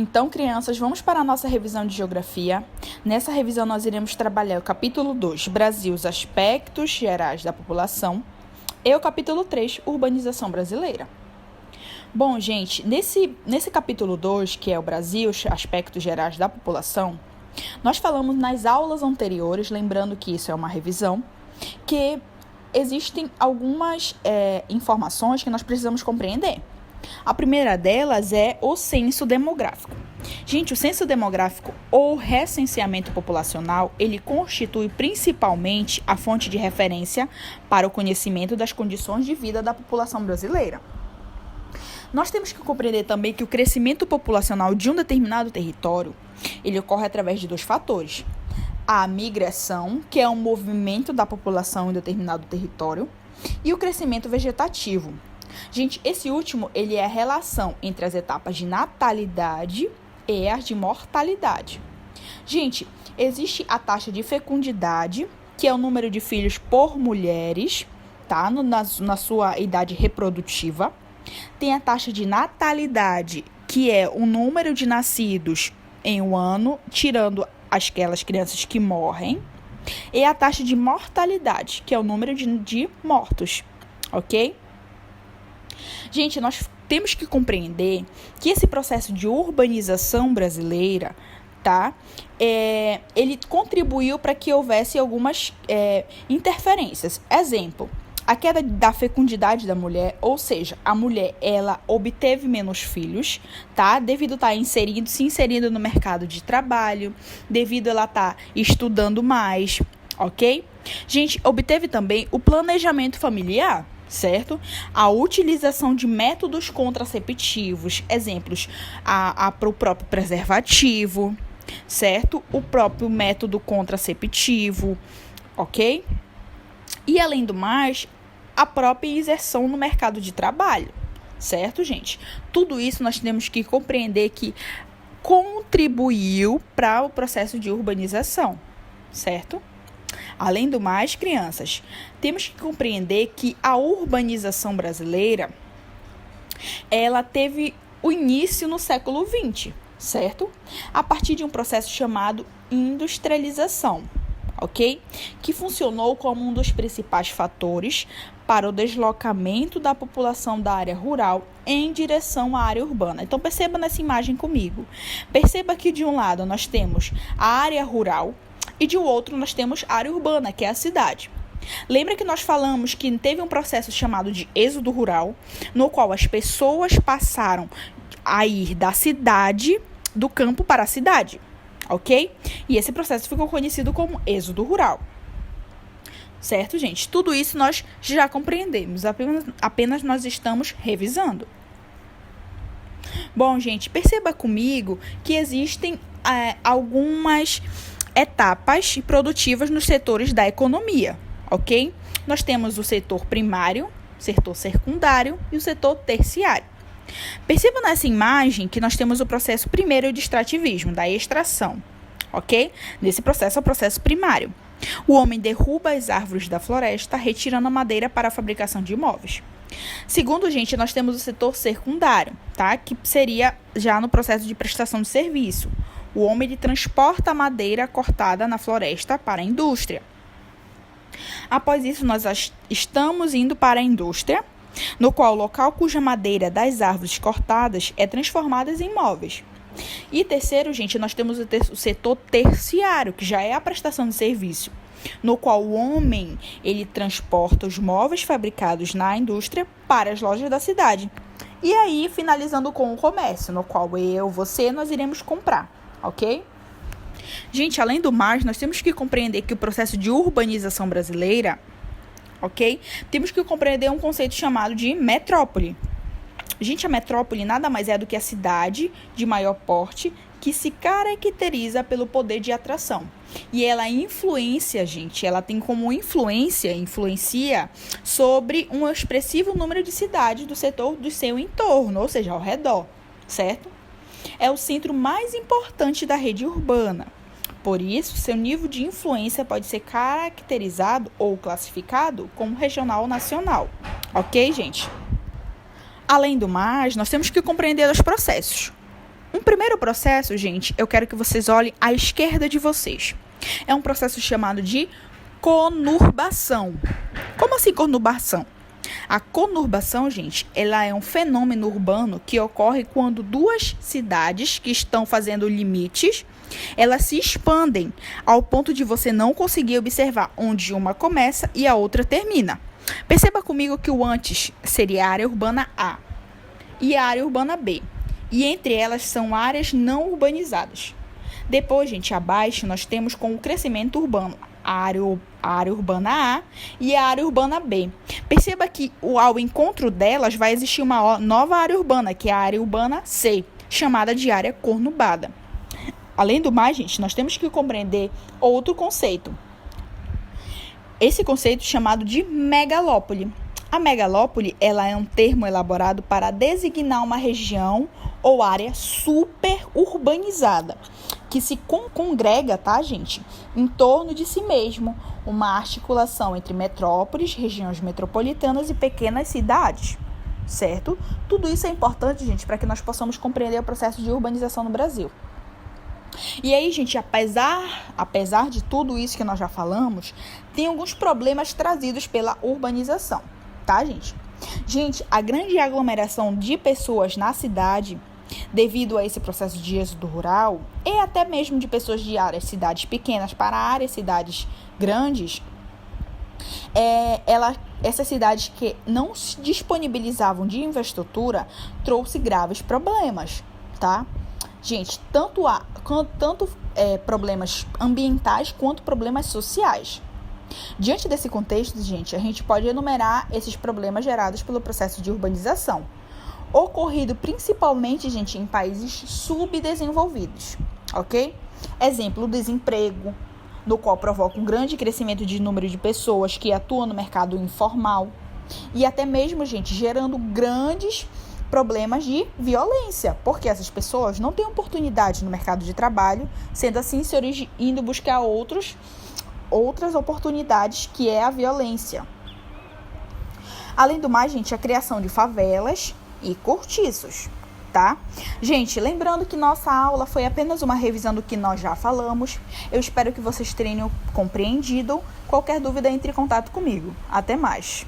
Então, crianças, vamos para a nossa revisão de geografia. Nessa revisão, nós iremos trabalhar o capítulo 2, Brasil, os aspectos gerais da população, e o capítulo 3, urbanização brasileira. Bom, gente, nesse capítulo 2, que é o Brasil, os aspectos gerais da população, nós falamos nas aulas anteriores, lembrando que isso é uma revisão, que existem algumas informações que nós precisamos compreender. A primeira delas é o censo demográfico. Gente, o censo demográfico ou recenseamento populacional, ele constitui principalmente a fonte de referência para o conhecimento das condições de vida da população brasileira. Nós temos que compreender também que o crescimento populacional de um determinado território, ele ocorre através de dois fatores. A migração, que é um movimento da população em determinado território, e o crescimento vegetativo. Gente, esse último, ele é a relação entre as etapas de natalidade e as de mortalidade. Gente, existe a taxa de fecundidade, que é o número de filhos por mulheres, tá? Na sua idade reprodutiva. Tem a taxa de natalidade, que é o número de nascidos em um ano, tirando aquelas crianças que morrem. E a taxa de mortalidade, que é o número de mortos, ok? Gente, nós temos que compreender que esse processo de urbanização brasileira, tá? Ele contribuiu para que houvesse algumas interferências. Exemplo, a queda da fecundidade da mulher, ou seja, a mulher, ela obteve menos filhos, tá? Devido a estar se inserindo no mercado de trabalho, devido a ela estar estudando mais, ok? Gente, obteve também o planejamento familiar, certo? A utilização de métodos contraceptivos, exemplos, para o próprio preservativo, certo? O próprio método contraceptivo, ok? E, além do mais, a própria inserção no mercado de trabalho, certo, gente? Tudo isso nós temos que compreender que contribuiu para o processo de urbanização, certo? Além do mais, crianças, temos que compreender que a urbanização brasileira, ela teve o início no século XX, certo? A partir de um processo chamado industrialização, ok? Que funcionou como um dos principais fatores para o deslocamento da população da área rural em direção à área urbana. Então, perceba nessa imagem comigo. Perceba que de um lado nós temos a área rural, e de outro, nós temos a área urbana, que é a cidade. Lembra que nós falamos que teve um processo chamado de êxodo rural, no qual as pessoas passaram a ir da cidade, do campo para a cidade, ok? E esse processo ficou conhecido como êxodo rural. Certo, gente? Tudo isso nós já compreendemos, apenas nós estamos revisando. Bom, gente, perceba comigo que existem algumas etapas produtivas nos setores da economia, ok? Nós temos o setor primário, setor secundário e o setor terciário. Perceba nessa imagem que nós temos o processo primeiro de extrativismo, da extração, ok? Nesse processo é o processo primário. O homem derruba as árvores da floresta, retirando a madeira para a fabricação de imóveis. Segundo, gente, nós temos o setor secundário, tá? Que seria já no processo de prestação de serviço. O homem ele transporta a madeira cortada na floresta para a indústria. Após isso, nós estamos indo para a indústria, no qual o local cuja madeira das árvores cortadas é transformada em móveis. E terceiro, gente, nós temos o setor terciário, que já é a prestação de serviço, no qual o homem ele transporta os móveis fabricados na indústria para as lojas da cidade. E aí, finalizando com o comércio, no qual nós iremos comprar. Ok? Gente, além do mais, nós temos que compreender que o processo de urbanização brasileira, ok? Temos que compreender um conceito chamado de metrópole. Gente, a metrópole nada mais é do que a cidade de maior porte que se caracteriza pelo poder de atração. E ela influencia, gente, ela tem como influencia sobre um expressivo número de cidades do setor do seu entorno, ou seja, ao redor, certo? É o centro mais importante da rede urbana. Por isso, seu nível de influência pode ser caracterizado ou classificado como regional ou nacional. Ok, gente? Além do mais, nós temos que compreender os processos. Um primeiro processo, gente, eu quero que vocês olhem à esquerda de vocês. É um processo chamado de conurbação. Como assim conurbação? A conurbação, gente, ela é um fenômeno urbano que ocorre quando duas cidades que estão fazendo limites, elas se expandem ao ponto de você não conseguir observar onde uma começa e a outra termina. Perceba comigo que o antes seria a área urbana A e a área urbana B. E entre elas são áreas não urbanizadas. Depois, gente, abaixo nós temos com o crescimento urbano a área urbana A e a área urbana B. Perceba que ao encontro delas vai existir uma nova área urbana, que é a área urbana C, chamada de área conurbada. Além do mais, gente, nós temos que compreender outro conceito. Esse conceito chamado de megalópole. A megalópole, ela é um termo elaborado para designar uma região ou área super urbanizada, que se congrega, tá, gente, em torno de si mesmo, uma articulação entre metrópoles, regiões metropolitanas e pequenas cidades, certo? Tudo isso é importante, gente, para que nós possamos compreender o processo de urbanização no Brasil. E aí, gente, apesar de tudo isso que nós já falamos, tem alguns problemas trazidos pela urbanização, tá, gente? Gente, a grande aglomeração de pessoas na cidade, devido a esse processo de êxodo rural, e até mesmo de pessoas de cidades pequenas para áreas cidades grandes, essas cidades que não se disponibilizavam de infraestrutura trouxe graves problemas, tá? Gente, tanto problemas ambientais quanto problemas sociais. Diante desse contexto, gente, a gente pode enumerar esses problemas gerados pelo processo de urbanização, ocorrido principalmente, gente, em países subdesenvolvidos, ok? Exemplo, o desemprego, no qual provoca um grande crescimento de número de pessoas que atuam no mercado informal e até mesmo, gente, gerando grandes problemas de violência, porque essas pessoas não têm oportunidade no mercado de trabalho, sendo assim, indo buscar outras oportunidades, que é a violência. Além do mais, gente, a criação de favelas e cortiços, tá? Gente, lembrando que nossa aula foi apenas uma revisão do que nós já falamos. Eu espero que vocês tenham compreendido. Qualquer dúvida, entre em contato comigo. Até mais!